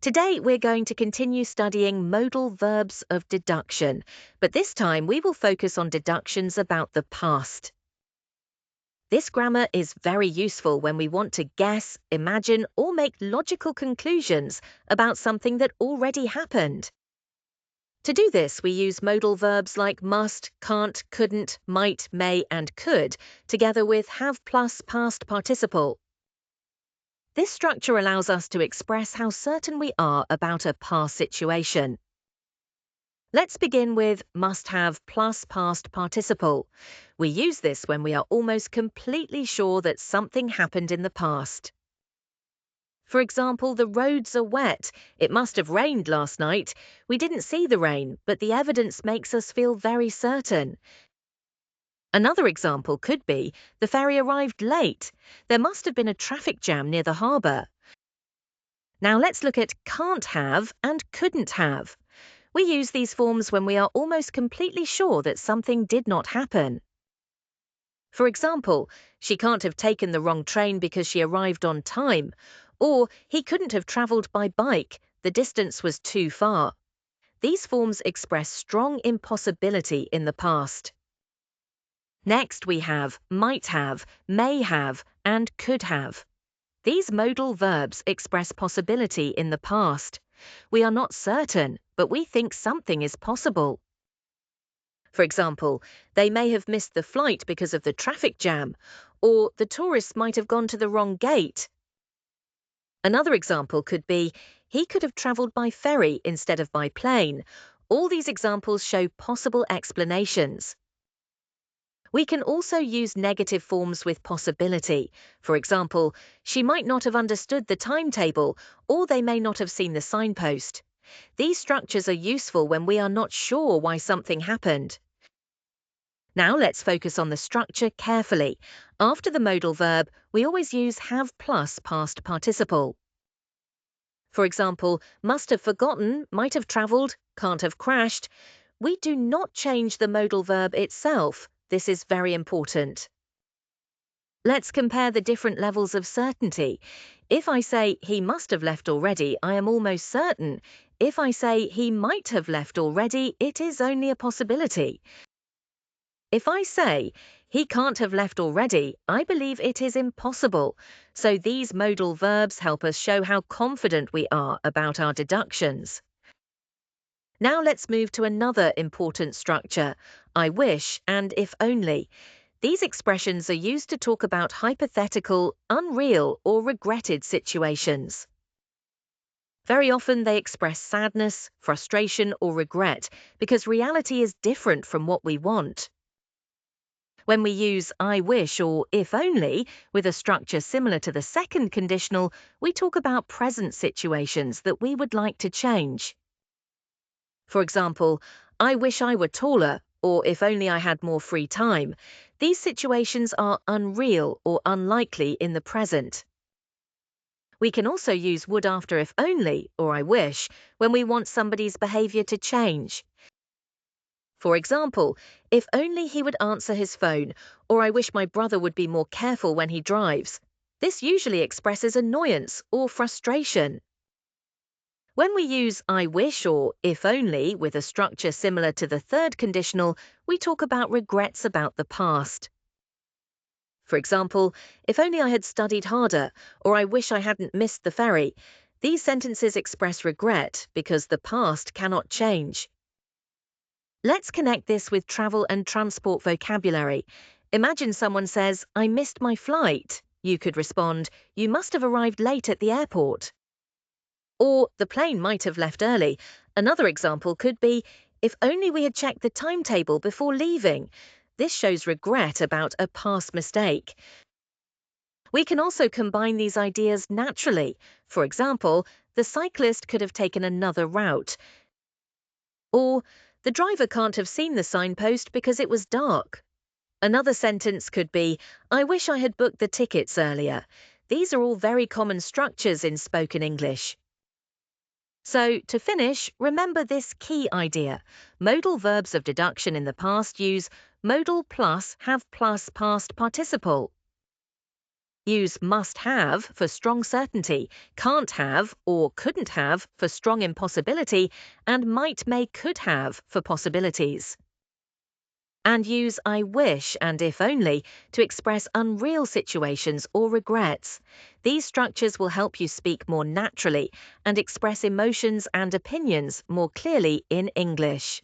Today, we're going to continue studying modal verbs of deduction, but this time we will focus on deductions about the past. This grammar is very useful when we want to guess, imagine, or make logical conclusions about something that already happened. To do this, we use modal verbs like must, can't, couldn't, might, may, and could, together with have plus past participle. This structure allows us to express how certain we are about a past situation. Let's begin with must have plus past participle. We use this when we are almost completely sure that something happened in the past. For example, the roads are wet. It must have rained last night. We didn't see the rain, but the evidence makes us feel very certain. Another example could be the ferry arrived late. There must have been a traffic jam near the harbour. Now let's look at can't have and couldn't have. We use these forms when we are almost completely sure that something did not happen. For example, she can't have taken the wrong train because she arrived on time, or he couldn't have travelled by bike, the distance was too far. These forms express strong impossibility in the past. Next we have might have, may have, and could have. These modal verbs express possibility in the past. We are not certain, but we think something is possible. For example, they may have missed the flight because of the traffic jam, or the tourists might have gone to the wrong gate. Another example could be, he could have travelled by ferry instead of by plane. All these examples show possible explanations. We can also use negative forms with possibility. For example, she might not have understood the timetable, or they may not have seen the signpost. These structures are useful when we are not sure why something happened. Now let's focus on the structure carefully. After the modal verb, we always use have plus past participle. For example, must have forgotten, might have travelled, can't have crashed. We do not change the modal verb itself. This is very important. Let's compare the different levels of certainty. If I say he must have left already, I am almost certain. If I say he might have left already, it is only a possibility. If I say he can't have left already, I believe it is impossible. So these modal verbs help us show how confident we are about our deductions. Now let's move to another important structure, I wish and if only. These expressions are used to talk about hypothetical, unreal, or regretted situations. Very often they express sadness, frustration, or regret because reality is different from what we want. When we use I wish or if only with a structure similar to the second conditional, we talk about present situations that we would like to change. For example, I wish I were taller, or if only I had more free time. These situations are unreal or unlikely in the present. We can also use would after if only or I wish when we want somebody's behavior to change. For example, if only he would answer his phone, or I wish my brother would be more careful when he drives. This usually expresses annoyance or frustration. When we use I wish or if only with a structure similar to the third conditional, we talk about regrets about the past. For example, if only I had studied harder, or I wish I hadn't missed the ferry. These sentences express regret because the past cannot change. Let's connect this with travel and transport vocabulary. Imagine someone says, I missed my flight. You could respond, you must have arrived late at the airport. Or the plane might have left early. Another example could be, if only we had checked the timetable before leaving. This shows regret about a past mistake. We can also combine these ideas naturally. For example, the cyclist could have taken another route. Or, the driver can't have seen the signpost because it was dark. Another sentence could be, I wish I had booked the tickets earlier. These are all very common structures in spoken English. So, to finish, remember this key idea. Modal verbs of deduction in the past use modal plus have plus past participle. Use must have for strong certainty, can't have or couldn't have for strong impossibility, and might, may, could have for possibilities. And use I wish and if only to express unreal situations or regrets. These structures will help you speak more naturally and express emotions and opinions more clearly in English.